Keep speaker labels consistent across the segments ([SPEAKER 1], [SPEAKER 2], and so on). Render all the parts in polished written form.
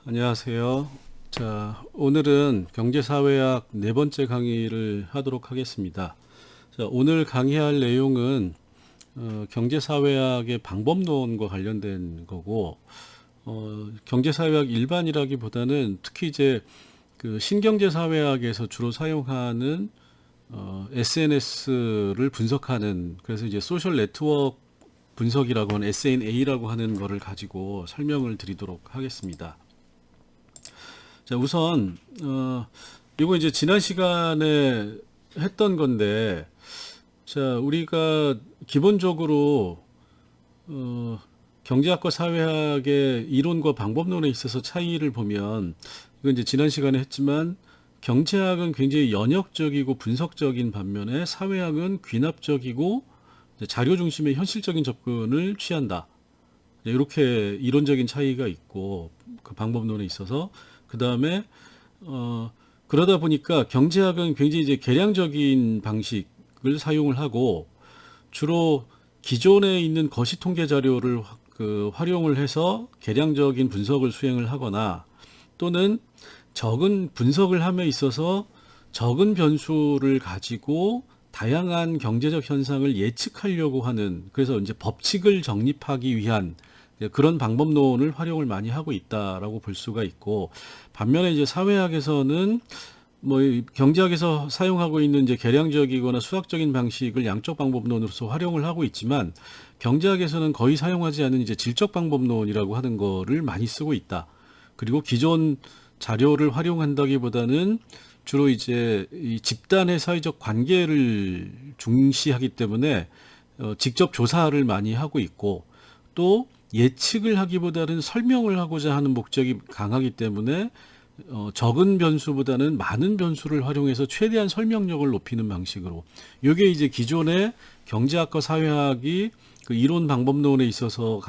[SPEAKER 1] 안녕하세요. 자, 오늘은 경제사회학 네 번째 강의를 하도록 하겠습니다. 자, 오늘 강의할 내용은 경제사회학의 방법론과 관련된 거고, 경제사회학 일반이라기보다는 특히 이제 그 신경제사회학에서 주로 사용하는 SNS를 분석하는, 그래서 이제 소셜 네트워크 분석이라고 하는 SNA라고 하는 거를 가지고 설명을 드리도록 하겠습니다. 자, 우선 이거 이제 지난 시간에 했던 건데, 자, 우리가 기본적으로 경제학과 사회학의 이론과 방법론에 있어서 차이를 보면, 이건 이제 지난 시간에 했지만, 경제학은 굉장히 연역적이고 분석적인 반면에 사회학은 귀납적이고 이제 자료 중심의 현실적인 접근을 취한다. 이렇게 이론적인 차이가 있고, 그 방법론에 있어서 그 다음에 그러다 보니까 경제학은 굉장히 이제 계량적인 방식을 사용을 하고, 주로 기존에 있는 거시 통계 자료를 활용을 해서 계량적인 분석을 수행을 하거나, 또는 적은 분석을 함에 있어서 적은 변수를 가지고 다양한 경제적 현상을 예측하려고 하는, 그래서 이제 법칙을 정립하기 위한 그런 방법론을 활용을 많이 하고 있다라고 볼 수가 있고, 반면에 이제 사회학에서는 뭐 경제학에서 사용하고 있는 이제 계량적이거나 수학적인 방식을 양적 방법론으로서 활용을 하고 있지만, 경제학에서는 거의 사용하지 않는 이제 질적 방법론이라고 하는 거를 많이 쓰고 있다. 그리고 기존 자료를 활용한다기보다는 주로 이제 이 집단의 사회적 관계를 중시하기 때문에 직접 조사를 많이 하고 있고, 또 예측을 하기보다는 설명을 하고자 하는 목적이 강하기 때문에 적은 변수보다는 많은 변수를 활용해서 최대한 설명력을 높이는 방식으로, 이게 이제 기존의 경제학과 사회학이 그 이론 방법론에 있어서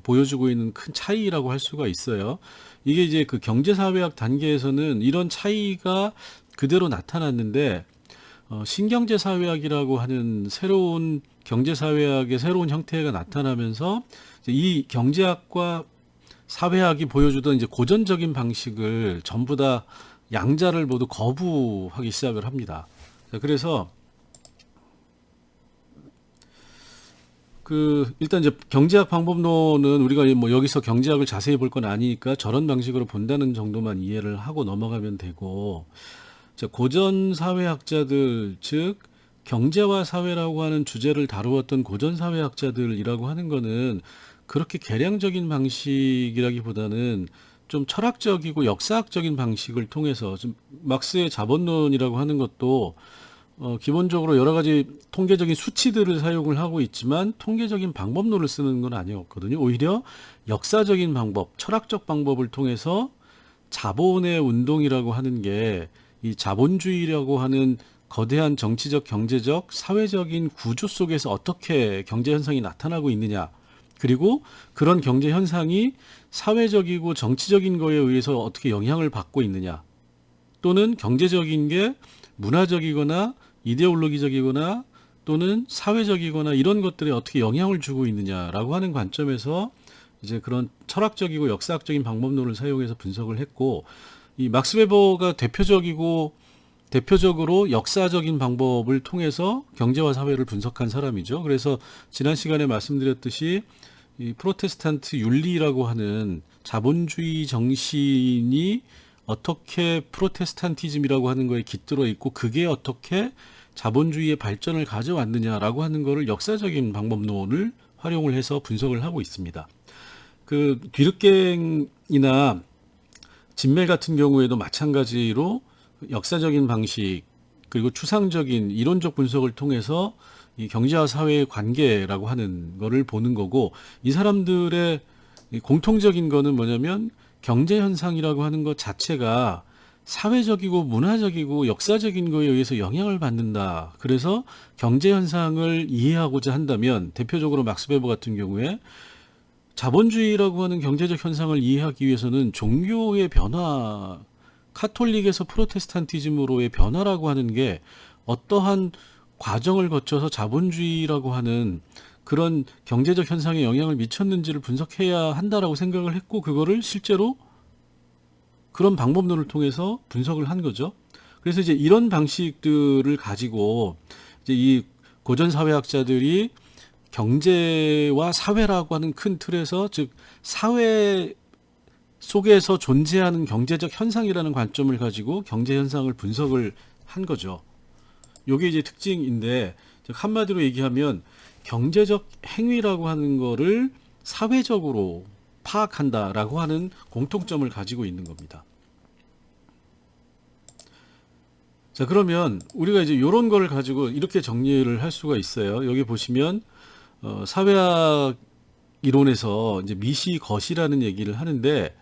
[SPEAKER 1] 보여주고 있는 큰 차이라고 할 수가 있어요. 이게 이제 그 경제사회학 단계에서는 이런 차이가 그대로 나타났는데, 신경제사회학이라고 하는 새로운 경제사회학의 새로운 형태가 나타나면서 이 경제학과 사회학이 보여주던 이제 고전적인 방식을 전부 다 양자를 모두 거부하기 시작을 합니다. 그래서 일단 이제 경제학 방법론은 우리가 뭐 여기서 경제학을 자세히 볼 건 아니니까 저런 방식으로 본다는 정도만 이해를 하고 넘어가면 되고, 자, 고전 사회학자들, 즉 경제와 사회라고 하는 주제를 다루었던 고전 사회학자들이라고 하는 거는 그렇게 계량적인 방식이라기보다는 좀 철학적이고 역사학적인 방식을 통해서, 좀 막스의 자본론이라고 하는 것도 기본적으로 여러 가지 통계적인 수치들을 사용을 하고 있지만 통계적인 방법론을 쓰는 건 아니었거든요. 오히려 역사적인 방법, 철학적 방법을 통해서 자본의 운동이라고 하는 게 이 자본주의라고 하는 거대한 정치적, 경제적, 사회적인 구조 속에서 어떻게 경제 현상이 나타나고 있느냐, 그리고 그런 경제 현상이 사회적이고 정치적인 거에 의해서 어떻게 영향을 받고 있느냐, 또는 경제적인 게 문화적이거나 이데올로기적이거나 또는 사회적이거나 이런 것들에 어떻게 영향을 주고 있느냐라고 하는 관점에서 이제 그런 철학적이고 역사학적인 방법론을 사용해서 분석을 했고, 이 막스 웨버가 대표적으로 역사적인 방법을 통해서 경제와 사회를 분석한 사람이죠. 그래서 지난 시간에 말씀드렸듯이 이 프로테스탄트 윤리라고 하는 자본주의 정신이 어떻게 프로테스탄티즘이라고 하는 거에 깃들어 있고, 그게 어떻게 자본주의의 발전을 가져왔느냐라고 하는 거를 역사적인 방법론을 활용을 해서 분석을 하고 있습니다. 그 뒤늦갱이나 진멜 같은 경우에도 마찬가지로 역사적인 방식, 그리고 추상적인 이론적 분석을 통해서 이 경제와 사회의 관계라고 하는 거를 보는 거고, 이 사람들의 공통적인 거는 뭐냐면 경제 현상이라고 하는 것 자체가 사회적이고 문화적이고 역사적인 거에 의해서 영향을 받는다. 그래서 경제 현상을 이해하고자 한다면 대표적으로 막스 베버 같은 경우에 자본주의라고 하는 경제적 현상을 이해하기 위해서는 종교의 변화, 카톨릭에서 프로테스탄티즘으로의 변화라고 하는 게 어떠한 과정을 거쳐서 자본주의라고 하는 그런 경제적 현상에 영향을 미쳤는지를 분석해야 한다라고 생각을 했고, 그거를 실제로 그런 방법론을 통해서 분석을 한 거죠. 그래서 이제 이런 방식들을 가지고 이제 이 고전 사회학자들이 경제와 사회라고 하는 큰 틀에서, 즉 사회 속에서 존재하는 경제적 현상이라는 관점을 가지고 경제 현상을 분석을 한 거죠. 요게 이제 특징인데, 즉 한마디로 얘기하면 경제적 행위라고 하는 거를 사회적으로 파악한다라고 하는 공통점을 가지고 있는 겁니다. 자, 그러면 우리가 이제 이런 걸 가지고 이렇게 정리를 할 수가 있어요. 여기 보시면 사회학 이론에서 이제 미시 거시라는 얘기를 하는데,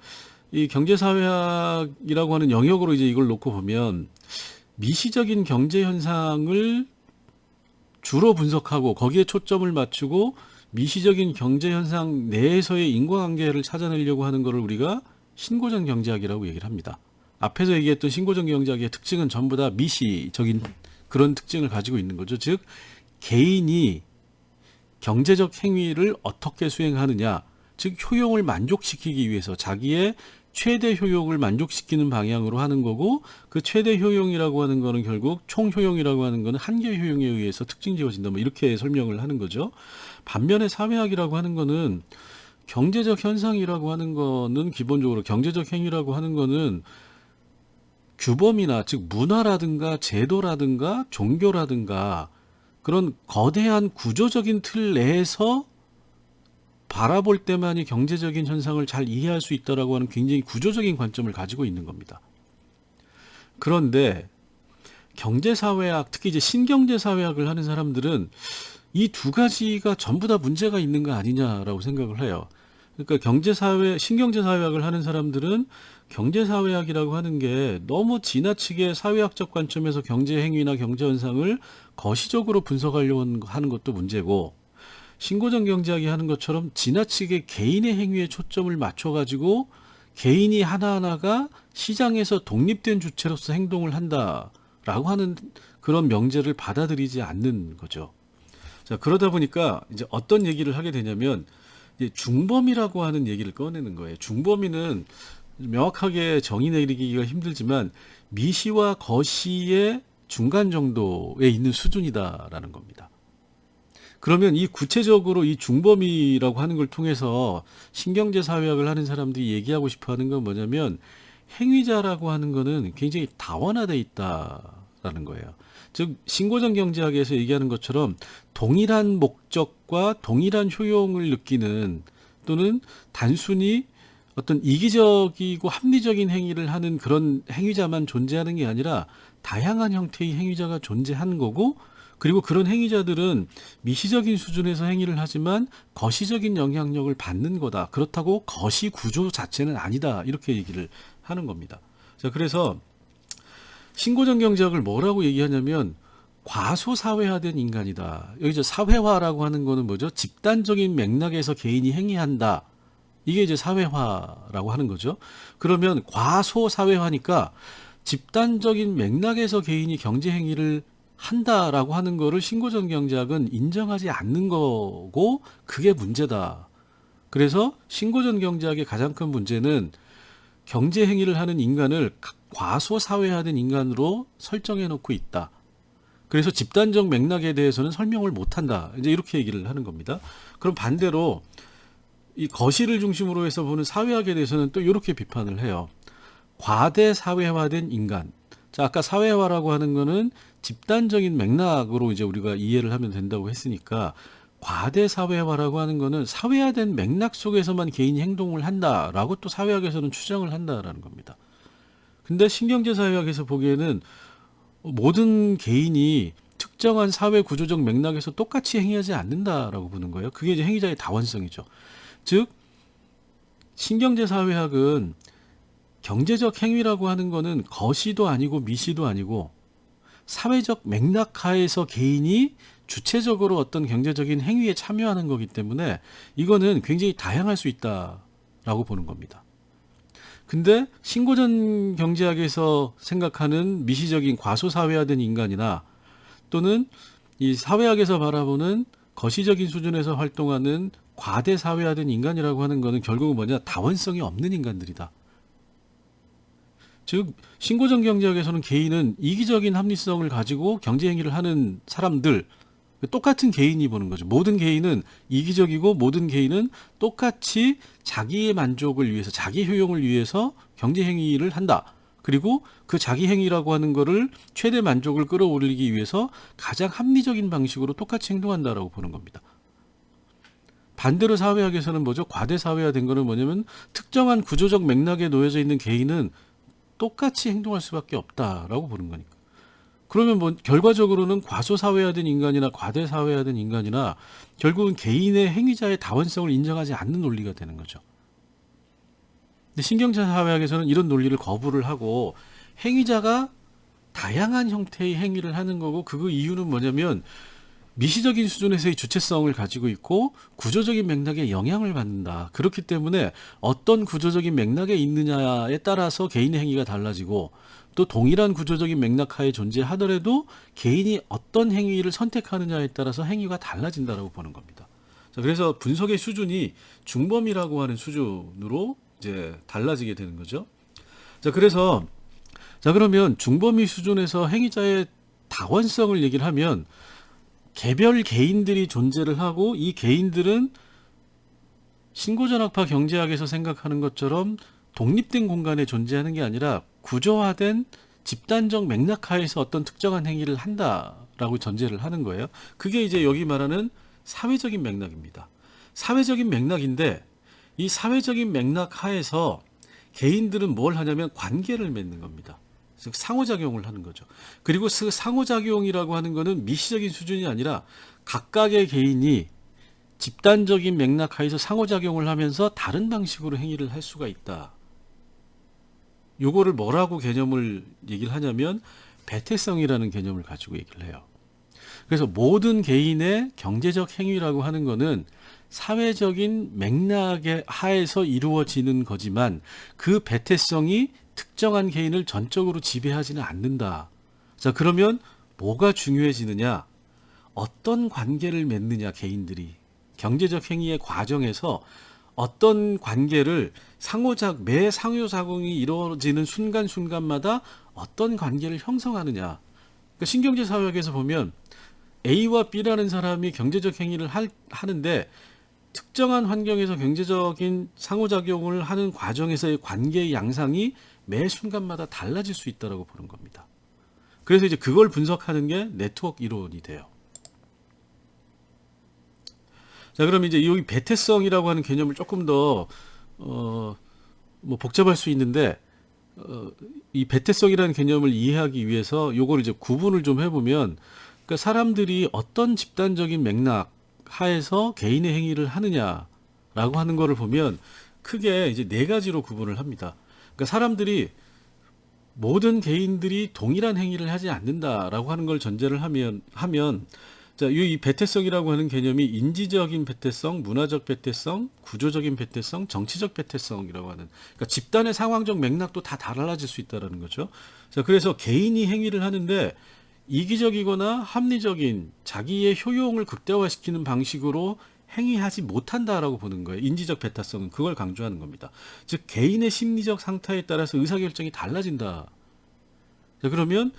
[SPEAKER 1] 이 경제사회학이라고 하는 영역으로 이제 이걸 놓고 보면 미시적인 경제 현상을 주로 분석하고 거기에 초점을 맞추고 미시적인 경제 현상 내에서의 인과관계를 찾아내려고 하는 것을 우리가 신고전 경제학이라고 얘기를 합니다. 앞에서 얘기했던 신고전 경제학의 특징은 전부 다 미시적인 그런 특징을 가지고 있는 거죠. 즉 개인이 경제적 행위를 어떻게 수행하느냐, 즉 효용을 만족시키기 위해서 자기의 최대 효용을 만족시키는 방향으로 하는 거고, 그 최대 효용이라고 하는 거는 결국 총 효용이라고 하는 거는 한계 효용에 의해서 특징 지어진다, 뭐 이렇게 설명을 하는 거죠. 반면에 사회학이라고 하는 거는 경제적 현상이라고 하는 거는 기본적으로, 경제적 행위라고 하는 거는 규범이나 즉 문화라든가 제도라든가 종교라든가 그런 거대한 구조적인 틀 내에서 바라볼 때만이 경제적인 현상을 잘 이해할 수 있다라고 하는 굉장히 구조적인 관점을 가지고 있는 겁니다. 그런데 경제사회학, 특히 이제 신경제사회학을 하는 사람들은 이 두 가지가 전부 다 문제가 있는 거 아니냐라고 생각을 해요. 그러니까 신경제사회학을 하는 사람들은 경제사회학이라고 하는 게 너무 지나치게 사회학적 관점에서 경제행위나 경제현상을 거시적으로 분석하려고 하는 것도 문제고, 신고전 경제학이 하는 것처럼 지나치게 개인의 행위에 초점을 맞춰가지고 개인이 하나하나가 시장에서 독립된 주체로서 행동을 한다라고 하는 그런 명제를 받아들이지 않는 거죠. 자, 그러다 보니까 이제 어떤 얘기를 하게 되냐면, 이제 중범위라고 하는 얘기를 꺼내는 거예요. 중범위는 명확하게 정의 내리기가 힘들지만 미시와 거시의 중간 정도에 있는 수준이다라는 겁니다. 그러면 이 구체적으로 이 중범위라고 하는 걸 통해서 신경제 사회학을 하는 사람들이 얘기하고 싶어 하는 건 뭐냐면, 행위자라고 하는 거는 굉장히 다원화되어 있다라는 거예요. 즉 신고전 경제학에서 얘기하는 것처럼 동일한 목적과 동일한 효용을 느끼는, 또는 단순히 어떤 이기적이고 합리적인 행위를 하는 그런 행위자만 존재하는 게 아니라 다양한 형태의 행위자가 존재하는 거고, 그리고 그런 행위자들은 미시적인 수준에서 행위를 하지만 거시적인 영향력을 받는 거다. 그렇다고 거시 구조 자체는 아니다. 이렇게 얘기를 하는 겁니다. 자, 그래서 신고전 경제학을 뭐라고 얘기하냐면 과소사회화된 인간이다. 여기서 사회화라고 하는 거는 뭐죠? 집단적인 맥락에서 개인이 행위한다. 이게 이제 사회화라고 하는 거죠. 그러면 과소사회화니까 집단적인 맥락에서 개인이 경제 행위를 한다라고 하는 거를 신고전 경제학은 인정하지 않는 거고, 그게 문제다. 그래서 신고전 경제학의 가장 큰 문제는 경제 행위를 하는 인간을 과소사회화된 인간으로 설정해 놓고 있다. 그래서 집단적 맥락에 대해서는 설명을 못 한다. 이제 이렇게 얘기를 하는 겁니다. 그럼 반대로 이 거시를 중심으로 해서 보는 사회학에 대해서는 또 이렇게 비판을 해요. 과대 사회화된 인간. 자, 아까 사회화라고 하는 거는 집단적인 맥락으로 이제 우리가 이해를 하면 된다고 했으니까, 과대 사회화라고 하는 거는 사회화된 맥락 속에서만 개인이 행동을 한다라고 또 사회학에서는 추정을 한다라는 겁니다. 근데 신경제 사회학에서 보기에는 모든 개인이 특정한 사회 구조적 맥락에서 똑같이 행위하지 않는다라고 보는 거예요. 그게 이제 행위자의 다원성이죠. 즉 신경제 사회학은 경제적 행위라고 하는 거는 거시도 아니고 미시도 아니고 사회적 맥락 하에서 개인이 주체적으로 어떤 경제적인 행위에 참여하는 거기 때문에 이거는 굉장히 다양할 수 있다라고 보는 겁니다. 근데 신고전 경제학에서 생각하는 미시적인 과소사회화된 인간이나, 또는 이 사회학에서 바라보는 거시적인 수준에서 활동하는 과대사회화된 인간이라고 하는 거는 결국은 뭐냐, 다원성이 없는 인간들이다. 즉 신고정 경제학에서는 개인은 이기적인 합리성을 가지고 경제 행위를 하는 사람들, 똑같은 개인이 보는 거죠. 모든 개인은 이기적이고 모든 개인은 똑같이 자기의 만족을 위해서, 자기 효용을 위해서 경제 행위를 한다. 그리고 그 자기 행위라고 하는 거를 최대 만족을 끌어올리기 위해서 가장 합리적인 방식으로 똑같이 행동한다라고 보는 겁니다. 반대로 사회학에서는 뭐죠? 과대 사회화된 거는 뭐냐면 특정한 구조적 맥락에 놓여져 있는 개인은 똑같이 행동할 수밖에 없다라고 보는 거니까. 그러면 뭐 결과적으로는 과소사회화된 인간이나 과대사회화된 인간이나 결국은 개인의 행위자의 다원성을 인정하지 않는 논리가 되는 거죠. 근데 신경제 사회학에서는 이런 논리를 거부를 하고 행위자가 다양한 형태의 행위를 하는 거고, 그 이유는 뭐냐면 미시적인 수준에서의 주체성을 가지고 있고 구조적인 맥락에 영향을 받는다. 그렇기 때문에 어떤 구조적인 맥락에 있느냐에 따라서 개인의 행위가 달라지고, 또 동일한 구조적인 맥락 하에 존재하더라도 개인이 어떤 행위를 선택하느냐에 따라서 행위가 달라진다라고 보는 겁니다. 자, 그래서 분석의 수준이 중범위라고 하는 수준으로 이제 달라지게 되는 거죠. 자, 그래서 그러면 중범위 수준에서 행위자의 다원성을 얘기를 하면 개별 개인들이 존재를 하고, 이 개인들은 신고전학파 경제학에서 생각하는 것처럼 독립된 공간에 존재하는 게 아니라 구조화된 집단적 맥락 하에서 어떤 특정한 행위를 한다라고 전제를 하는 거예요. 그게 이제 여기 말하는 사회적인 맥락입니다. 사회적인 맥락인데, 이 사회적인 맥락 하에서 개인들은 뭘 하냐면 관계를 맺는 겁니다. 즉 상호작용을 하는 거죠. 그리고 그 상호작용이라고 하는 거는 미시적인 수준이 아니라 각각의 개인이 집단적인 맥락 하에서 상호작용을 하면서 다른 방식으로 행위를 할 수가 있다. 요거를 뭐라고 개념을 얘기를 하냐면 배태성이라는 개념을 가지고 얘기를 해요. 그래서 모든 개인의 경제적 행위라고 하는 거는 사회적인 맥락의 하에서 이루어지는 거지만 그 배태성이 특정한 개인을 전적으로 지배하지는 않는다. 자, 그러면 뭐가 중요해지느냐? 어떤 관계를 맺느냐, 개인들이. 경제적 행위의 과정에서 어떤 관계를 매 상호작용이 이루어지는 순간순간마다 어떤 관계를 형성하느냐. 그러니까 신경제 사회학에서 보면 A와 B라는 사람이 경제적 행위를 하는데 특정한 환경에서 경제적인 상호작용을 하는 과정에서의 관계의 양상이 매 순간마다 달라질 수 있다고 보는 겁니다. 그래서 이제 그걸 분석하는 게 네트워크 이론이 돼요. 자, 그럼 이제 여기 배태성이라고 하는 개념을 조금 더 뭐 복잡할 수 있는데, 이 배태성이라는 개념을 이해하기 위해서 요걸 이제 구분을 좀 해보면, 그러니까 사람들이 어떤 집단적인 맥락 하에서 개인의 행위를 하느냐라고 하는 거를 보면 크게 이제 네 가지로 구분을 합니다. 그러니까 사람들이 모든 개인들이 동일한 행위를 하지 않는다라고 하는 걸 전제를 하면 자, 이 배태성이라고 하는 개념이 인지적인 배태성, 문화적 배태성, 구조적인 배태성, 정치적 배태성이라고 하는, 그러니까 집단의 상황적 맥락도 다 달라질 수 있다라는 거죠. 자, 그래서 개인이 행위를 하는데 이기적이거나 합리적인 자기의 효용을 극대화시키는 방식으로 행위하지 못한다라고 보는 거예요. 인지적 배타성은 그걸 강조하는 겁니다. 즉 개인의 심리적 상태에 따라서 의사결정이 달라진다. 자, 그러면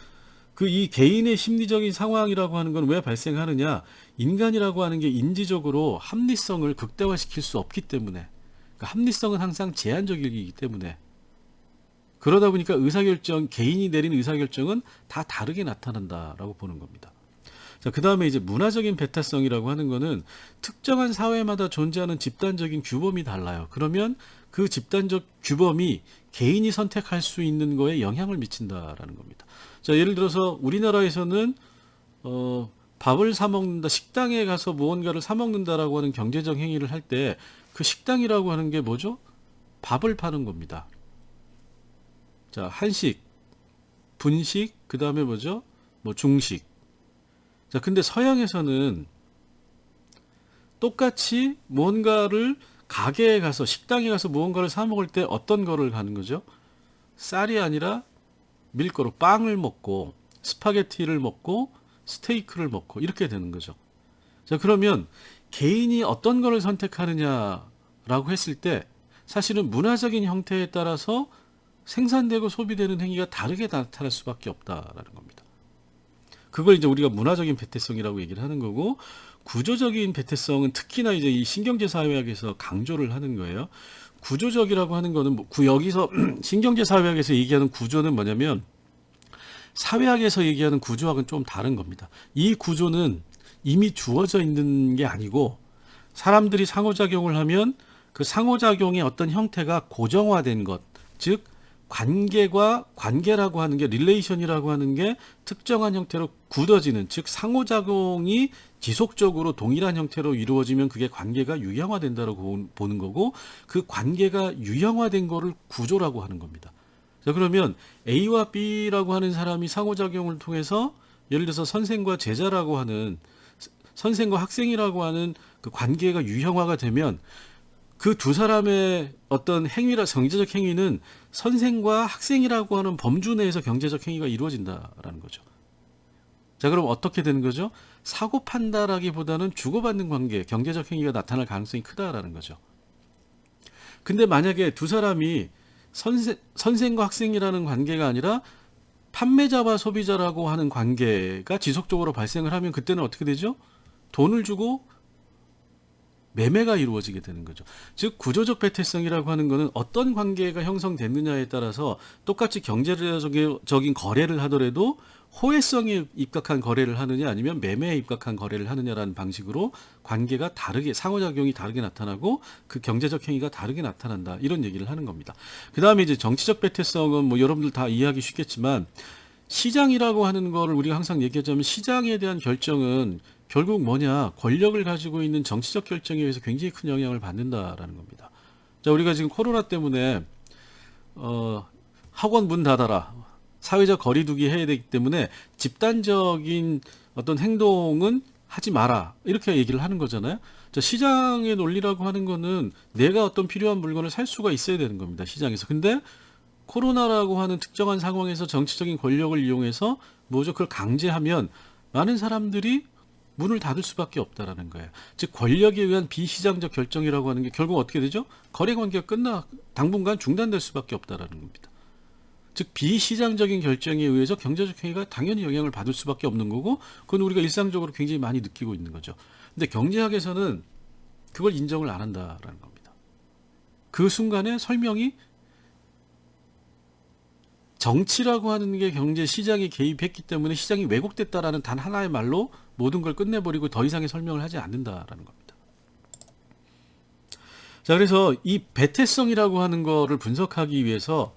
[SPEAKER 1] 이 개인의 심리적인 상황이라고 하는 건 왜 발생하느냐? 인간이라고 하는 게 인지적으로 합리성을 극대화시킬 수 없기 때문에, 그러니까 합리성은 항상 제한적이기 때문에, 그러다 보니까 개인이 내린 의사결정은 다 다르게 나타난다라고 보는 겁니다. 자, 그 다음에 이제 문화적인 배타성이라고 하는 거는 특정한 사회마다 존재하는 집단적인 규범이 달라요. 그러면 그 집단적 규범이 개인이 선택할 수 있는 거에 영향을 미친다라는 겁니다. 자, 예를 들어서 우리나라에서는 밥을 사 먹는다, 식당에 가서 무언가를 사 먹는다라고 하는 경제적 행위를 할 때 그 식당이라고 하는 게 뭐죠? 밥을 파는 겁니다. 자, 한식, 분식, 그 다음에 뭐죠? 뭐 중식. 자, 근데 서양에서는 똑같이 무언가를 가게에 가서, 식당에 가서 무언가를 사 먹을 때 어떤 거를 가는 거죠? 쌀이 아니라 밀가루, 빵을 먹고 스파게티를 먹고 스테이크를 먹고 이렇게 되는 거죠. 자, 그러면 개인이 어떤 거를 선택하느냐라고 했을 때 사실은 문화적인 형태에 따라서 생산되고 소비되는 행위가 다르게 나타날 수밖에 없다라는 겁니다. 그걸 이제 우리가 문화적인 배태성이라고 얘기를 하는 거고, 구조적인 배태성은 특히나 이제 이 신경제 사회학에서 강조를 하는 거예요. 구조적이라고 하는 거는 여기서 신경제 사회학에서 얘기하는 구조는 뭐냐면 사회학에서 얘기하는 구조학은 좀 다른 겁니다. 이 구조는 이미 주어져 있는 게 아니고 사람들이 상호작용을 하면 그 상호작용의 어떤 형태가 고정화된 것, 즉 관계라고 하는 게, 릴레이션이라고 하는 게 특정한 형태로 굳어지는, 즉 상호작용이 지속적으로 동일한 형태로 이루어지면 그게 관계가 유형화된다고 보는 거고, 그 관계가 유형화된 거를 구조라고 하는 겁니다. 자, 그러면 A와 B라고 하는 사람이 상호작용을 통해서 예를 들어서 선생과 제자라고 하는, 선생과 학생이라고 하는 그 관계가 유형화가 되면 그 두 사람의 어떤 경제적 행위는 선생과 학생이라고 하는 범주 내에서 경제적 행위가 이루어진다라는 거죠. 자, 그럼 어떻게 되는 거죠? 사고 판다라기보다는 주고받는 관계, 경제적 행위가 나타날 가능성이 크다라는 거죠. 근데 만약에 두 사람이 선생과 학생이라는 관계가 아니라 판매자와 소비자라고 하는 관계가 지속적으로 발생을 하면 그때는 어떻게 되죠? 돈을 주고 매매가 이루어지게 되는 거죠. 즉 구조적 배태성이라고 하는 것은 어떤 관계가 형성됐느냐에 따라서 똑같이 경제적인 거래를 하더라도 호혜성에 입각한 거래를 하느냐 아니면 매매에 입각한 거래를 하느냐라는 방식으로 관계가 다르게, 상호작용이 다르게 나타나고 그 경제적 행위가 다르게 나타난다, 이런 얘기를 하는 겁니다. 그 다음에 이제 정치적 배태성은 뭐 여러분들 다 이해하기 쉽겠지만, 시장이라고 하는 거를 우리가 항상 얘기하자면 시장에 대한 결정은 결국 뭐냐, 권력을 가지고 있는 정치적 결정에 의해서 굉장히 큰 영향을 받는다라는 겁니다. 자, 우리가 지금 코로나 때문에 학원 문 닫아라, 사회적 거리두기 해야 되기 때문에 집단적인 어떤 행동은 하지 마라, 이렇게 얘기를 하는 거잖아요. 자, 시장의 논리라고 하는 거는 내가 어떤 필요한 물건을 살 수가 있어야 되는 겁니다, 시장에서. 근데 코로나라고 하는 특정한 상황에서 정치적인 권력을 이용해서 뭐죠, 그걸 강제하면 많은 사람들이 문을 닫을 수밖에 없다라는 거예요. 즉 권력에 의한 비시장적 결정이라고 하는 게 결국 어떻게 되죠? 거래 관계가 당분간 중단될 수밖에 없다라는 겁니다. 즉 비시장적인 결정에 의해서 경제적 행위가 당연히 영향을 받을 수밖에 없는 거고, 그건 우리가 일상적으로 굉장히 많이 느끼고 있는 거죠. 근데 경제학에서는 그걸 인정을 안 한다라는 겁니다. 그 순간에 설명이, 정치라고 하는 게 경제 시장에 개입했기 때문에 시장이 왜곡됐다라는 단 하나의 말로 모든 걸 끝내버리고 더 이상의 설명을 하지 않는다라는 겁니다. 자, 그래서 이 배태성이라고 하는 거를 분석하기 위해서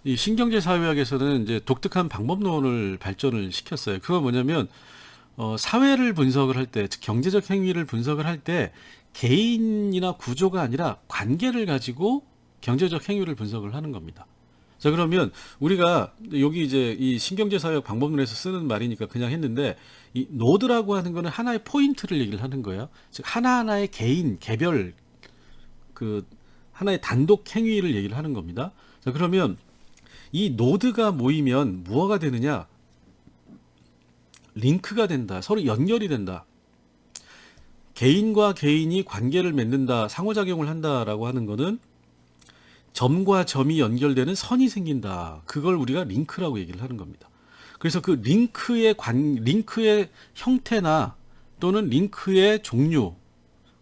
[SPEAKER 1] 이 신경제 사회학에서는 이제 독특한 방법론을 발전을 시켰어요. 그건 뭐냐면 사회를 분석을 할 때, 즉 경제적 행위를 분석을 할 때 개인이나 구조가 아니라 관계를 가지고 경제적 행위를 분석을 하는 겁니다. 자, 그러면 우리가 여기 이제 이 신경제 사회학 방법론에서 쓰는 말이니까 그냥 했는데, 이 노드라고 하는 거는 하나의 포인트를 얘기를 하는 거예요. 즉 하나하나의 개별 그 하나의 단독 행위를 얘기를 하는 겁니다. 자, 그러면 이 노드가 모이면 무엇가 되느냐? 링크가 된다. 서로 연결이 된다. 개인과 개인이 관계를 맺는다, 상호작용을 한다라고 하는 거는 점과 점이 연결되는 선이 생긴다. 그걸 우리가 링크라고 얘기를 하는 겁니다. 그래서 그 링크의 형태나 또는 링크의 종류,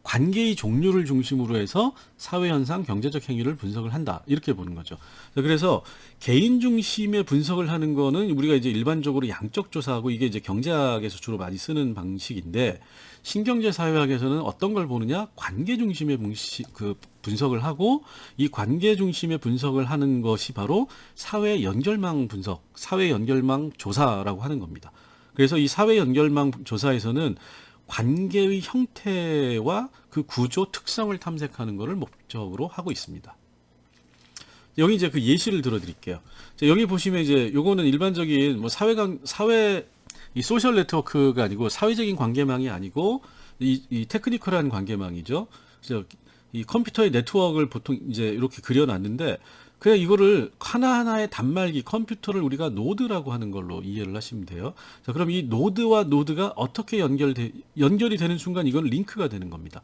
[SPEAKER 1] 관계의 종류를 중심으로 해서 사회현상, 경제적 행위를 분석을 한다, 이렇게 보는 거죠. 그래서 개인 중심의 분석을 하는 거는 우리가 이제 일반적으로 양적 조사하고, 이게 이제 경제학에서 주로 많이 쓰는 방식인데, 신경제 사회학에서는 어떤 걸 보느냐, 관계 중심의 분석을 하고, 이 관계 중심의 분석을 하는 것이 바로 사회 연결망 분석, 사회 연결망 조사라고 하는 겁니다. 그래서 이 사회 연결망 조사에서는 관계의 형태와 그 구조 특성을 탐색하는 것을 목적으로 하고 있습니다. 여기 이제 그 예시를 들어드릴게요. 여기 보시면 이제 요거는 일반적인 뭐 이 소셜 네트워크가 아니고, 사회적인 관계망이 아니고 이 테크니컬한 관계망이죠. 그래서 이 컴퓨터의 네트워크를 보통 이제 이렇게 그려놨는데, 그냥 이거를 하나하나의 단말기, 컴퓨터를 우리가 노드라고 하는 걸로 이해를 하시면 돼요. 자, 그럼 이 노드와 노드가 어떻게 연결이 되는 순간 이건 링크가 되는 겁니다.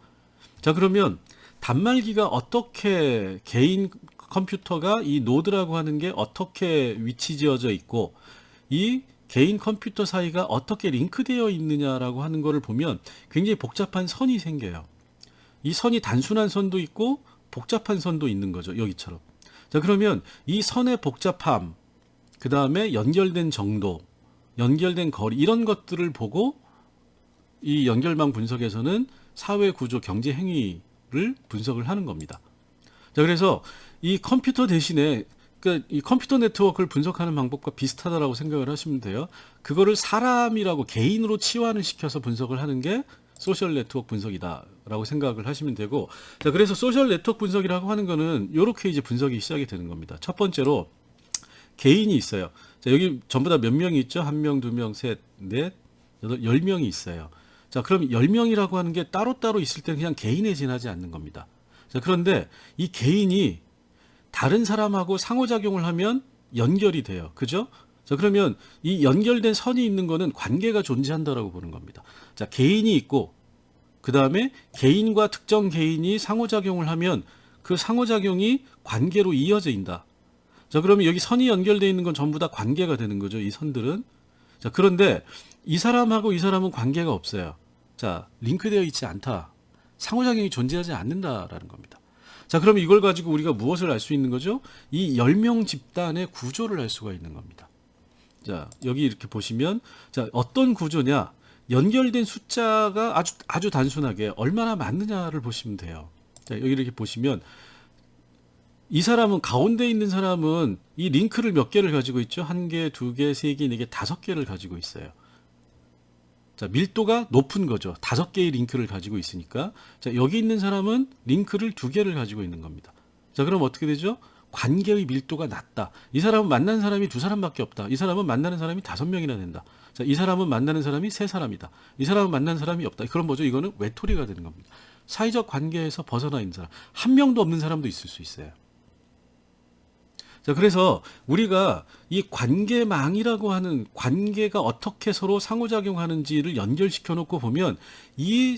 [SPEAKER 1] 자, 그러면 단말기가 어떻게 개인 컴퓨터가 이 노드라고 하는 게 어떻게 위치 지어져 있고 이 개인 컴퓨터 사이가 어떻게 링크되어 있느냐라고 하는 거를 보면 굉장히 복잡한 선이 생겨요. 이 선이 단순한 선도 있고 복잡한 선도 있는 거죠. 여기처럼. 자, 그러면 이 선의 복잡함, 그 다음에 연결된 정도, 연결된 거리, 이런 것들을 보고 이 연결망 분석에서는 사회 구조, 경제 행위를 분석을 하는 겁니다. 자, 그래서 이 컴퓨터 대신에 그러니까 이 컴퓨터 네트워크를 분석하는 방법과 비슷하다라고 생각을 하시면 돼요. 그거를 사람이라고 개인으로 치환을 시켜서 분석을 하는 게 소셜 네트워크 분석이다라고 생각을 하시면 되고, 자, 그래서 소셜 네트워크 분석이라고 하는 거는 이렇게 이제 분석이 시작이 되는 겁니다. 첫 번째로 개인이 있어요. 자, 여기 전부 다 몇 명이 있죠? 한 명, 두 명, 셋, 넷, 여덟, 10명이 있어요. 자, 그럼 10명이라고 하는 게 따로따로 있을 때는 그냥 개인에 지나지 않는 겁니다. 자, 그런데 이 개인이 다른 사람하고 상호작용을 하면 연결이 돼요. 그죠? 자, 그러면 이 연결된 선이 있는 거는 관계가 존재한다라고 보는 겁니다. 자, 개인이 있고, 그 다음에 개인과 특정 개인이 상호작용을 하면 그 상호작용이 관계로 이어져 있다. 자, 그러면 여기 선이 연결되어 있는 건 전부 다 관계가 되는 거죠. 이 선들은. 자, 그런데 이 사람하고 이 사람은 관계가 없어요. 자, 링크되어 있지 않다. 상호작용이 존재하지 않는다라는 겁니다. 자, 그럼 이걸 가지고 우리가 무엇을 알 수 있는 거죠? 이 10명 집단의 구조를 알 수가 있는 겁니다. 자, 여기 이렇게 보시면, 자, 어떤 구조냐? 연결된 숫자가 아주 단순하게 얼마나 많느냐를 보시면 돼요. 자, 여기 이렇게 보시면, 이 사람은, 가운데 있는 사람은 이 링크를 몇 개를 가지고 있죠? 1개, 2개, 3개, 4개, 5개를 가지고 있어요. 자, 밀도가 높은 거죠. 5개의 링크를 가지고 있으니까. 자, 여기 있는 사람은 링크를 2개를 가지고 있는 겁니다. 자, 그럼 어떻게 되죠? 관계의 밀도가 낮다. 이 사람은 만나는 사람이 2사람밖에 없다. 이 사람은 만나는 사람이 5명이나 된다. 자, 이 사람은 만나는 사람이 3사람이다. 이 사람은 만나는 사람이 없다. 그럼 뭐죠? 이거는 외톨이가 되는 겁니다. 사회적 관계에서 벗어나 있는 사람. 한 명도 없는 사람도 있을 수 있어요. 자, 그래서 우리가 이 관계망이라고 하는 관계가 어떻게 서로 상호작용하는지를 연결시켜 놓고 보면 이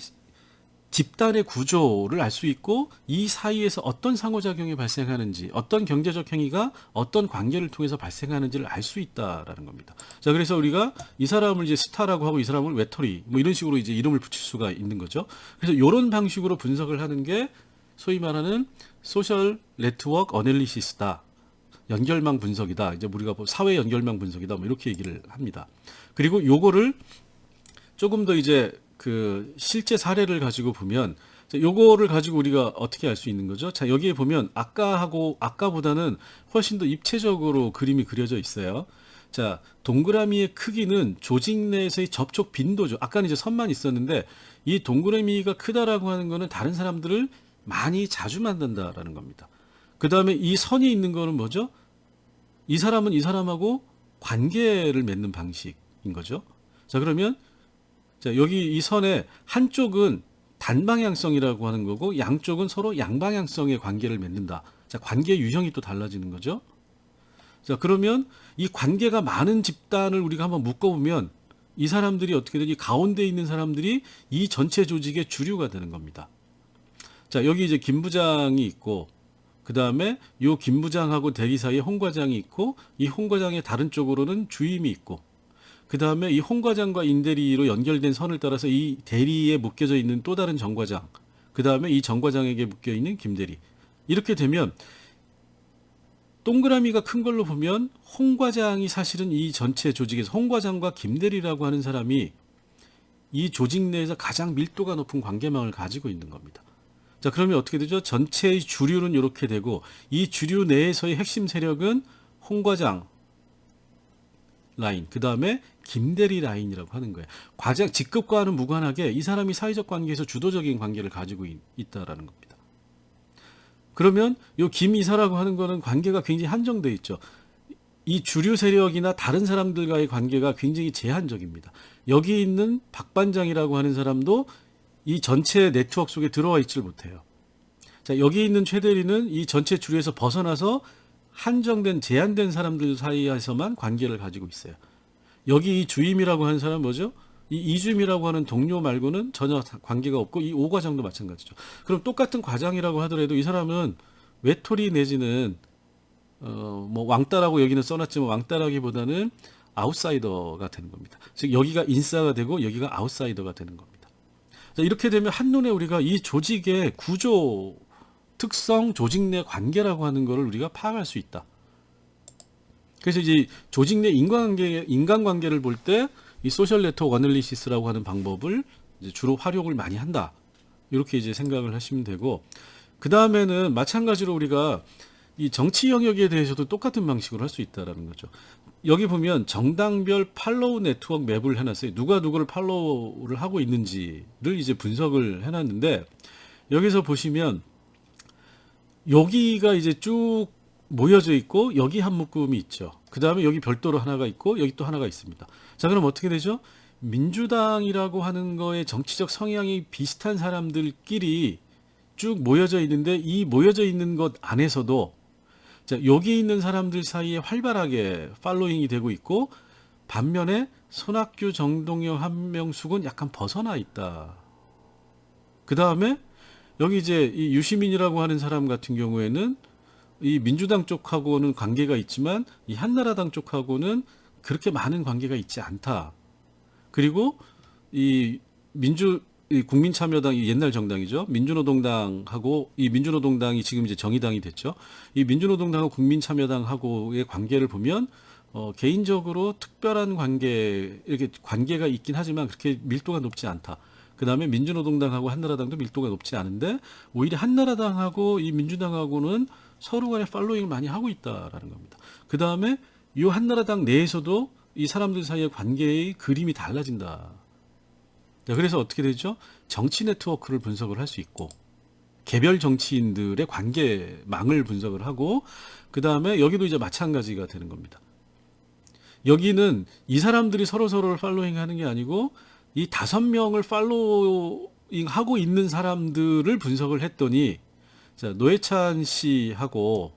[SPEAKER 1] 집단의 구조를 알 수 있고 이 사이에서 어떤 상호작용이 발생하는지, 어떤 경제적 행위가 어떤 관계를 통해서 발생하는지를 알 수 있다라는 겁니다. 자, 그래서 우리가 이 사람을 이제 스타라고 하고 이 사람을 외톨이 뭐 이런 식으로 이제 이름을 붙일 수가 있는 거죠. 그래서 이런 방식으로 분석을 하는 게 소위 말하는 소셜 네트워크 어널리시스다. 연결망 분석이다. 이제 우리가 사회 연결망 분석이다. 뭐 이렇게 얘기를 합니다. 그리고 요거를 조금 더 이제 그 실제 사례를 가지고 보면, 요거를 가지고 우리가 어떻게 알 수 있는 거죠? 자, 여기에 보면 아까보다는 훨씬 더 입체적으로 그림이 그려져 있어요. 자, 동그라미의 크기는 조직 내에서의 접촉 빈도죠. 아까는 이제 선만 있었는데 이 동그라미가 크다라고 하는 거는 다른 사람들을 많이 자주 만난다라는 겁니다. 그 다음에 이 선이 있는 거는 뭐죠? 이 사람은 이 사람하고 관계를 맺는 방식인 거죠. 자, 그러면 자, 여기 이 선의 한쪽은 단방향성이라고 하는 거고 양쪽은 서로 양방향성의 관계를 맺는다. 자, 관계 유형이 또 달라지는 거죠. 자, 그러면 이 관계가 많은 집단을 우리가 한번 묶어보면 이 사람들이 어떻게 되지? 가운데 있는 사람들이 이 전체 조직의 주류가 되는 겁니다. 자, 여기 이제 김 부장이 있고 그 다음에 요 김 부장하고 대리 사이에 홍 과장이 있고 이 홍 과장의 다른 쪽으로는 주임이 있고 그 다음에 이 홍 과장과 임 대리로 연결된 선을 따라서 이 대리에 묶여져 있는 또 다른 정 과장, 그 다음에 이 정 과장에게 묶여 있는 김 대리. 이렇게 되면 동그라미가 큰 걸로 보면 홍 과장이 사실은 이 전체 조직에서 홍 과장과 김 대리라고 하는 사람이 이 조직 내에서 가장 밀도가 높은 관계망을 가지고 있는 겁니다. 자, 그러면 어떻게 되죠? 전체의 주류는 이렇게 되고 이 주류 내에서의 핵심 세력은 홍 과장 라인, 그 다음에 김대리 라인이라고 하는 거예요. 과장 직급과는 무관하게 이 사람이 사회적 관계에서 주도적인 관계를 가지고 있다라는 겁니다. 그러면 요 김이사라고 하는 거는 관계가 굉장히 한정되어 있죠. 이 주류 세력이나 다른 사람들과의 관계가 굉장히 제한적입니다. 여기 있는 박 반장이라고 하는 사람도 이 전체 네트워크 속에 들어와 있질 못해요. 자, 여기 있는 최 대리는 이 전체 주류에서 벗어나서 한정된 제한된 사람들 사이에서만 관계를 가지고 있어요. 여기 이 주임이라고 하는 사람은 뭐죠? 이 이주임이라고 하는 동료 말고는 전혀 관계가 없고 이 오 과장도 마찬가지죠. 그럼 똑같은 과장이라고 하더라도 이 사람은 외톨이 내지는 뭐 왕따라고 여기는 써놨지만 왕따라기보다는 아웃사이더가 되는 겁니다. 즉 여기가 인싸가 되고 여기가 아웃사이더가 되는 겁니다. 자, 이렇게 되면 한눈에 우리가 이 조직의 구조, 특성, 조직 내 관계라고 하는 것을 우리가 파악할 수 있다. 그래서 이제 조직 내 인간관계를 볼 때 이 소셜 네트워크 어널리시스라고 하는 방법을 이제 주로 활용을 많이 한다. 이렇게 이제 생각을 하시면 되고, 그 다음에는 마찬가지로 우리가 이 정치 영역에 대해서도 똑같은 방식으로 할 수 있다라는 거죠. 여기 보면 정당별 팔로우 네트워크 맵을 해놨어요. 누가 누구를 팔로우를 하고 있는지를 이제 분석을 해놨는데, 여기서 보시면 여기가 이제 쭉 모여져 있고 여기 한 묶음이 있죠. 그 다음에 여기 별도로 하나가 있고 여기 또 하나가 있습니다. 자, 그럼 어떻게 되죠? 민주당이라고 하는 거에 정치적 성향이 비슷한 사람들끼리 쭉 모여져 있는데, 이 모여져 있는 것 안에서도 자, 여기 있는 사람들 사이에 활발하게 팔로잉이 되고 있고, 반면에 손학규, 정동영, 한명숙은 약간 벗어나 있다. 그 다음에 여기 이제 이 유시민이라고 하는 사람 같은 경우에는 이 민주당 쪽하고는 관계가 있지만 이 한나라당 쪽하고는 그렇게 많은 관계가 있지 않다. 그리고 이 국민참여당, 옛날 정당이죠. 민주노동당하고, 이 민주노동당이 지금 이제 정의당이 됐죠. 이 민주노동당하고 국민참여당하고의 관계를 보면 개인적으로 특별한 관계, 이렇게 관계가 있긴 하지만 그렇게 밀도가 높지 않다. 그 다음에 민주노동당하고 한나라당도 밀도가 높지 않은데, 오히려 한나라당하고 이 민주당하고는 서로 간에 팔로잉을 많이 하고 있다라는 겁니다. 그 다음에 이 한나라당 내에서도 이 사람들 사이의 관계의 그림이 달라진다. 그래서 어떻게 되죠? 정치 네트워크를 분석을 할 수 있고, 개별 정치인들의 관계망을 분석을 하고, 그 다음에 여기도 이제 마찬가지가 되는 겁니다. 여기는 이 사람들이 서로서로를 팔로잉 하는 게 아니고, 이 5명을 팔로잉 하고 있는 사람들을 분석을 했더니, 자, 노회찬 씨하고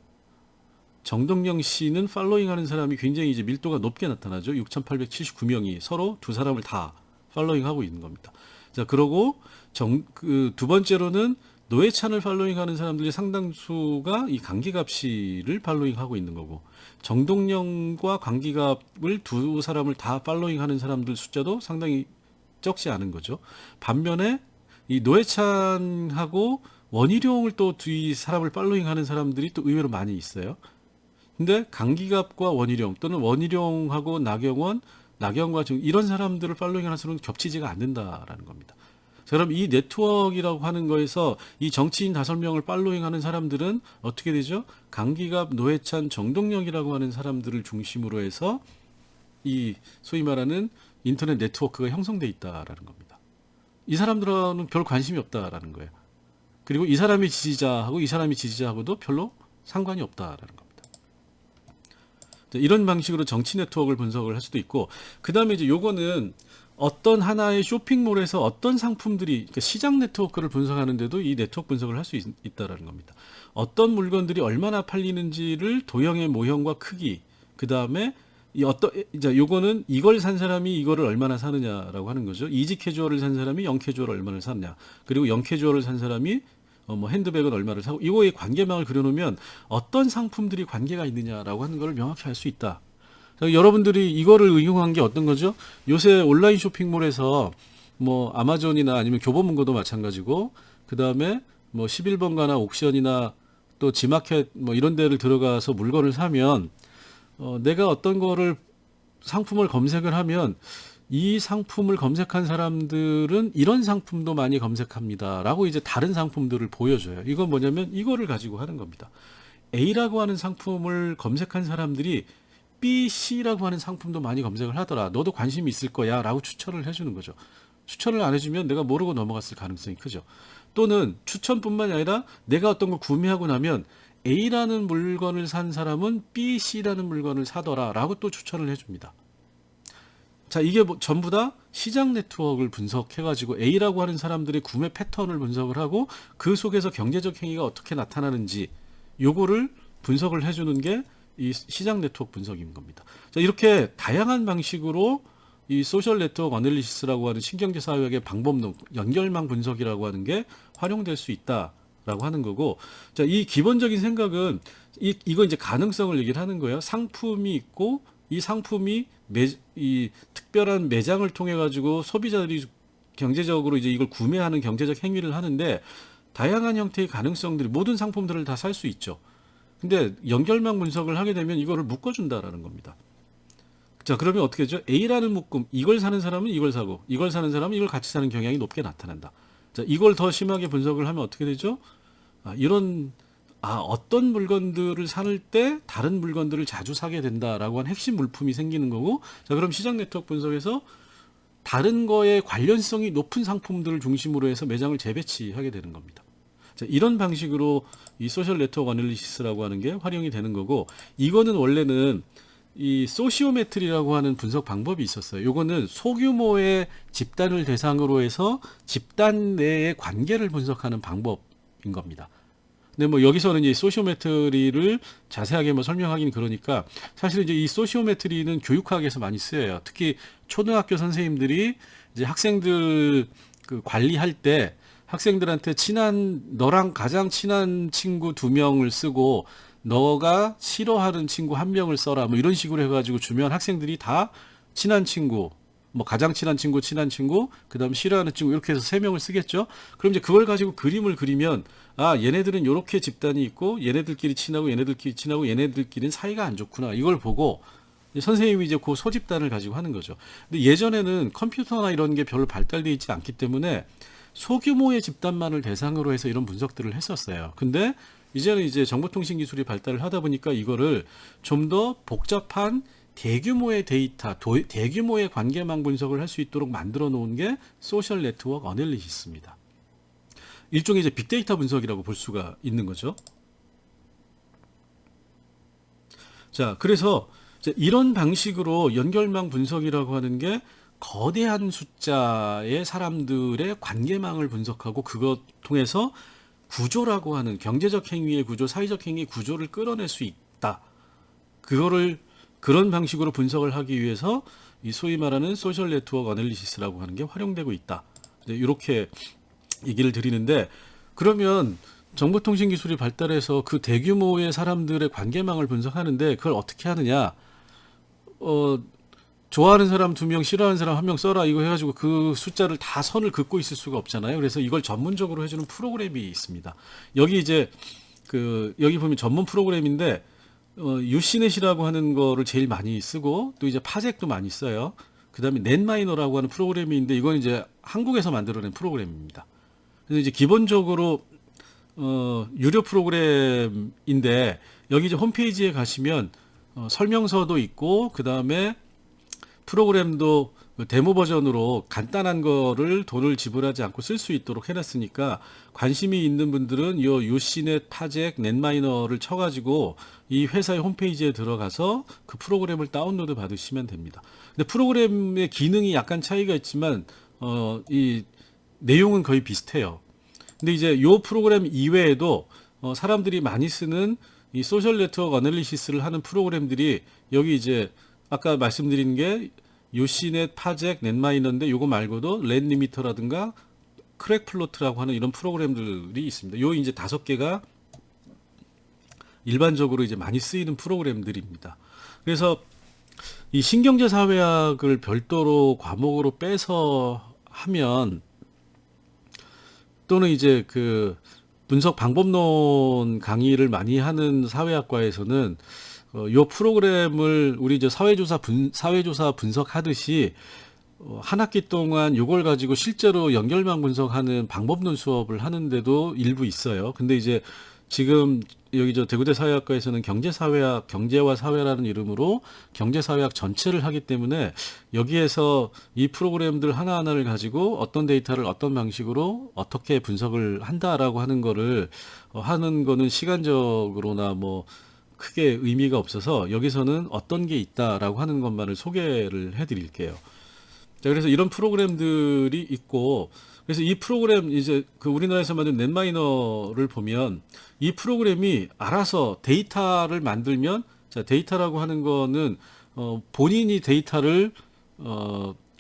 [SPEAKER 1] 정동영 씨는 팔로잉 하는 사람이 굉장히 이제 밀도가 높게 나타나죠. 6,879명이 서로 두 사람을 다 팔로잉 하고 있는 겁니다. 자, 그러고 두 번째로는 노회찬을 팔로잉 하는 사람들이 상당수가 이 강기갑 씨를 팔로잉 하고 있는 거고, 정동영과 강기갑을 두 사람을 다 팔로잉 하는 사람들 숫자도 상당히 적지 않은 거죠. 반면에 이 노회찬하고 원희룡을 또 두 사람을 팔로잉 하는 사람들이 또 의외로 많이 있어요. 근데 강기갑과 원희룡, 또는 원희룡하고 나경원과 지금 이런 사람들을 팔로잉 하는 사람은 겹치지가 않는다라는 겁니다. 자, 그럼 이 네트워크라고 하는 거에서 이 정치인 5명을 팔로잉 하는 사람들은 어떻게 되죠? 강기갑, 노회찬, 정동영이라고 하는 사람들을 중심으로 해서 이 소위 말하는 인터넷 네트워크가 형성돼 있다라는 겁니다. 이 사람들은 별 관심이 없다라는 거예요. 그리고 이 사람이 지지자하고 이 사람이 지지자하고도 별로 상관이 없다라는 겁니다. 이런 방식으로 정치 네트워크를 분석을 할 수도 있고, 그 다음에 이제 요거는 어떤 하나의 쇼핑몰에서 어떤 상품들이, 그러니까 시장 네트워크를 분석하는데도 이 네트워크 분석을 할 수 있다라는 겁니다. 어떤 물건들이 얼마나 팔리는지를 도형의 모형과 크기, 그 다음에 이제 요거는 이걸 산 사람이 이거를 얼마나 사느냐라고 하는 거죠. 이지 캐주얼을 산 사람이 영 캐주얼을 얼마를 샀냐. 그리고 영 캐주얼을 산 사람이 뭐 핸드백은 얼마를 사고, 이거의 관계망을 그려놓으면 어떤 상품들이 관계가 있느냐라고 하는 걸 명확히 알 수 있다. 여러분들이 이거를 응용한 게 어떤 거죠? 요새 온라인 쇼핑몰에서 뭐 아마존이나 아니면 교보문고도 마찬가지고, 그 다음에 뭐 11번가나 옥션이나 또 지마켓 뭐 이런 데를 들어가서 물건을 사면 내가 어떤 거를 상품을 검색을 하면 이 상품을 검색한 사람들은 이런 상품도 많이 검색합니다 라고 이제 다른 상품들을 보여줘요. 이건 뭐냐면 이거를 가지고 하는 겁니다. A라고 하는 상품을 검색한 사람들이 B, C라고 하는 상품도 많이 검색을 하더라. 너도 관심이 있을 거야 라고 추천을 해주는 거죠. 추천을 안 해주면 내가 모르고 넘어갔을 가능성이 크죠. 또는 추천뿐만이 아니라 내가 어떤 걸 구매하고 나면 A라는 물건을 산 사람은 B, C라는 물건을 사더라 라고 또 추천을 해줍니다. 자, 이게 전부 다 시장 네트워크를 분석해가지고 A라고 하는 사람들의 구매 패턴을 분석을 하고 그 속에서 경제적 행위가 어떻게 나타나는지 요거를 분석을 해주는 게 이 시장 네트워크 분석인 겁니다. 자, 이렇게 다양한 방식으로 이 소셜 네트워크 어널리시스라고 하는 신경제 사회학의 방법론, 연결망 분석이라고 하는 게 활용될 수 있다. 라고 하는 거고, 자, 이 기본적인 생각은 이거 이제 가능성을 얘기를 하는 거예요. 상품이 있고 이 상품이 이 특별한 매장을 통해 가지고 소비자들이 경제적으로 이제 이걸 구매하는 경제적 행위를 하는데 다양한 형태의 가능성들이 모든 상품들을 다 살 수 있죠. 근데 연결망 분석을 하게 되면 이거를 묶어준다라는 겁니다. 자, 그러면 어떻게 되죠? A라는 묶음, 이걸 사는 사람은 이걸 사고, 이걸 사는 사람은 이걸 같이 사는 경향이 높게 나타난다. 자, 이걸 더 심하게 분석을 하면 어떻게 되죠? 어떤 물건들을 살 때 다른 물건들을 자주 사게 된다라고 하는 핵심 물품이 생기는 거고, 자, 그럼 시장 네트워크 분석에서 다른 거에 관련성이 높은 상품들을 중심으로 해서 매장을 재배치하게 되는 겁니다. 자, 이런 방식으로 이 소셜 네트워크 어널리시스라고 하는 게 활용이 되는 거고, 이거는 원래는 이 소시오메트리라고 하는 분석 방법이 있었어요. 요거는 소규모의 집단을 대상으로 해서 집단 내의 관계를 분석하는 방법인 겁니다. 근데 뭐 여기서는 이제 소시오메트리를 자세하게 뭐 설명하기는 그러니까, 사실 이제 이 소시오메트리는 교육학에서 많이 쓰여요. 특히 초등학교 선생님들이 이제 학생들 그 관리할 때 학생들한테 너랑 가장 친한 친구 2명을 쓰고 너가 싫어하는 친구 1명을 써라, 뭐 이런 식으로 해가지고 주면 학생들이 다 친한 친구, 뭐 가장 친한 친구, 그 다음 싫어하는 친구, 이렇게 해서 3명을 쓰겠죠. 그럼 이제 그걸 가지고 그림을 그리면, 얘네들은 이렇게 집단이 있고 얘네들끼리 친하고 얘네들끼리 친하고 얘네들끼리는 사이가 안 좋구나, 이걸 보고 선생님이 이제 그 소집단을 가지고 하는 거죠. 근데 예전에는 컴퓨터나 이런 게 별로 발달되어 있지 않기 때문에 소규모의 집단만을 대상으로 해서 이런 분석들을 했었어요. 근데 이제는 이제 정보통신 기술이 발달을 하다 보니까 이거를 좀 더 복잡한 대규모의 데이터, 대규모의 관계망 분석을 할 수 있도록 만들어 놓은 게 소셜 네트워크 어널리시스입니다. 일종의 이제 빅데이터 분석이라고 볼 수가 있는 거죠. 자, 그래서 이런 방식으로 연결망 분석이라고 하는 게 거대한 숫자의 사람들의 관계망을 분석하고 그것 통해서 구조라고 하는 경제적 행위의 구조, 사회적 행위의 구조를 끌어낼 수 있다. 그런 방식으로 분석을 하기 위해서 이 소위 말하는 소셜 네트워크 어널리시스라고 하는 게 활용되고 있다. 이렇게 얘기를 드리는데, 그러면 정보통신 기술이 발달해서 그 대규모의 사람들의 관계망을 분석하는데 그걸 어떻게 하느냐? 좋아하는 사람 2명, 싫어하는 사람 1명 써라, 이거 해가지고 그 숫자를 다 선을 긋고 있을 수가 없잖아요. 그래서 이걸 전문적으로 해주는 프로그램이 있습니다. 여기 보면 전문 프로그램인데, 유시넷이라고 하는 거를 제일 많이 쓰고, 또 이제 파젝도 많이 써요. 그 다음에 넷마이너라고 하는 프로그램이 있는데, 이건 이제 한국에서 만들어낸 프로그램입니다. 그래서 이제 기본적으로, 유료 프로그램인데, 여기 이제 홈페이지에 가시면, 설명서도 있고, 그 다음에 프로그램도 데모 버전으로 간단한 거를 돈을 지불하지 않고 쓸 수 있도록 해놨으니까, 관심이 있는 분들은 이 유시넷, 파젝, 넷마이너를 쳐가지고 이 회사의 홈페이지에 들어가서 그 프로그램을 다운로드 받으시면 됩니다. 근데 프로그램의 기능이 약간 차이가 있지만 이 내용은 거의 비슷해요. 근데 이제 이 프로그램 이외에도 사람들이 많이 쓰는 이 소셜 네트워크 어널리시스를 하는 프로그램들이, 여기 이제 아까 말씀드린 게 유시넷, 파젝, 넷마이너인데, 요거 말고도 랜리미터라든가 크랙플로트라고 하는 이런 프로그램들이 있습니다. 요 이제 5개가 일반적으로 이제 많이 쓰이는 프로그램들입니다. 그래서 이 신경제 사회학을 별도로 과목으로 빼서 하면, 또는 이제 그 분석 방법론 강의를 많이 하는 사회학과에서는 요 프로그램을 우리 이제 사회조사 분석하듯이 한 학기 동안 요걸 가지고 실제로 연결망 분석하는 방법론 수업을 하는데도 일부 있어요. 근데 이제 지금 여기 대구대 사회학과에서는 경제사회학, 경제와 사회라는 이름으로 경제사회학 전체를 하기 때문에, 여기에서 이 프로그램들 하나하나를 가지고 어떤 데이터를 어떤 방식으로 어떻게 분석을 한다라고 하는 거를 하는 거는 시간적으로나 뭐 크게 의미가 없어서, 여기서는 어떤 게 있다라고 하는 것만을 소개를 해드릴게요. 자, 그래서 이런 프로그램들이 있고, 그래서 이 프로그램 이제 그 우리나라에서 만든 넷마이너를 보면 이 프로그램이 알아서 데이터를 만들면, 자, 데이터라고 하는 거는 본인이 데이터를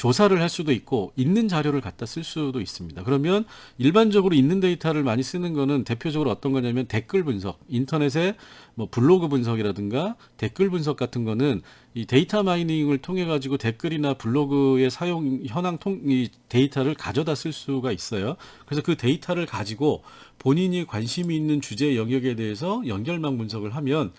[SPEAKER 1] 조사를 할 수도 있고 있는 자료를 갖다 쓸 수도 있습니다. 그러면 일반적으로 있는 데이터를 많이 쓰는 거는 대표적으로 어떤 거냐면 댓글 분석, 인터넷에 뭐 블로그 분석이라든가 댓글 분석 같은 거는 이 데이터 마이닝을 통해 가지고 댓글이나 블로그의 사용 현황 이 데이터를 가져다 쓸 수가 있어요. 그래서 그 데이터를 가지고 본인이 관심이 있는 주제 영역에 대해서 연결망 분석을 하면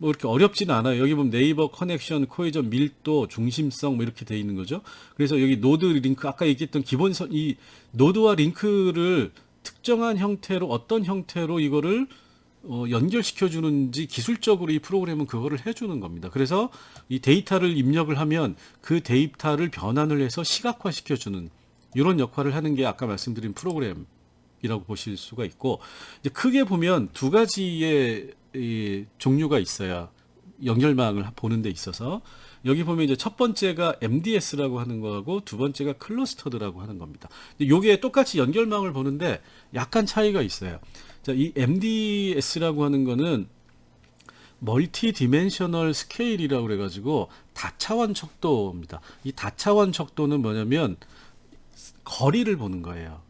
[SPEAKER 1] 뭐 이렇게 어렵지는 않아요. 여기 보면 네이버 커넥션, 코헤전, 밀도, 중심성 뭐 이렇게 돼 있는 거죠. 그래서 여기 노드 링크 아까 얘기했던 기본선 이 노드와 링크를 특정한 형태로 어떤 형태로 이거를 연결시켜 주는지 기술적으로 이 프로그램은 그거를 해주는 겁니다. 그래서 이 데이터를 입력을 하면 그 데이터를 변환을 해서 시각화 시켜주는 이런 역할을 하는 게 아까 말씀드린 프로그램이라고 보실 수가 있고, 이제 크게 보면 두 가지의 이 종류가 있어요. 연결망을 보는 데 있어서 여기 보면 이제 첫 번째가 MDS라고 하는 거하고 두 번째가 클러스터드라고 하는 겁니다. 요게 똑같이 연결망을 보는데 약간 차이가 있어요. 자, 이 MDS라고 하는 거는 멀티 디멘셔널 스케일이라고 그래가지고 다차원 척도입니다. 이 다차원 척도는 뭐냐면 거리를 보는 거예요.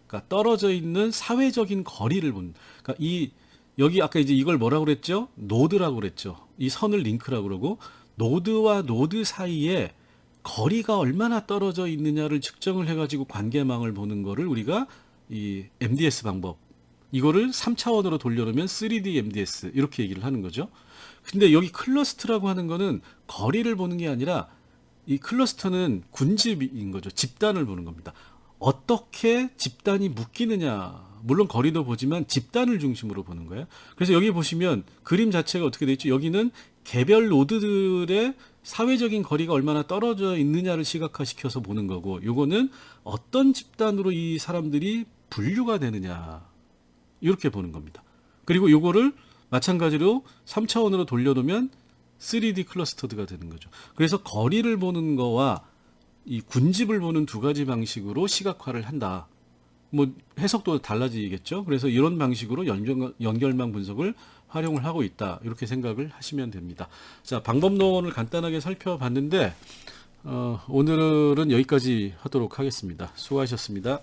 [SPEAKER 1] 그러니까 떨어져 있는 사회적인 거리를 보는. 그러니까 이 여기 아까 이제 이걸 뭐라고 그랬죠? 노드라고 그랬죠. 이 선을 링크라고 그러고 노드와 노드 사이에 거리가 얼마나 떨어져 있느냐를 측정을 해가지고 관계망을 보는 거를 우리가 이 MDS 방법 이거를 3차원으로 돌려놓으면 3D MDS 이렇게 얘기를 하는 거죠. 근데 여기 클러스터라고 하는 거는 거리를 보는 게 아니라 이 클러스터는 군집인 거죠. 집단을 보는 겁니다. 어떻게 집단이 묶이느냐. 물론 거리도 보지만 집단을 중심으로 보는 거예요. 그래서 여기 보시면 그림 자체가 어떻게 되어 있죠? 여기는 개별 노드들의 사회적인 거리가 얼마나 떨어져 있느냐를 시각화시켜서 보는 거고, 요거는 어떤 집단으로 이 사람들이 분류가 되느냐 이렇게 보는 겁니다. 그리고 요거를 마찬가지로 3차원으로 돌려놓으면 3D 클러스터드가 되는 거죠. 그래서 거리를 보는 거와 이 군집을 보는 두 가지 방식으로 시각화를 한다. 뭐 해석도 달라지겠죠. 그래서 이런 방식으로 연결망 분석을 활용을 하고 있다. 이렇게 생각을 하시면 됩니다. 자, 방법론을 간단하게 살펴봤는데 오늘은 여기까지 하도록 하겠습니다. 수고하셨습니다.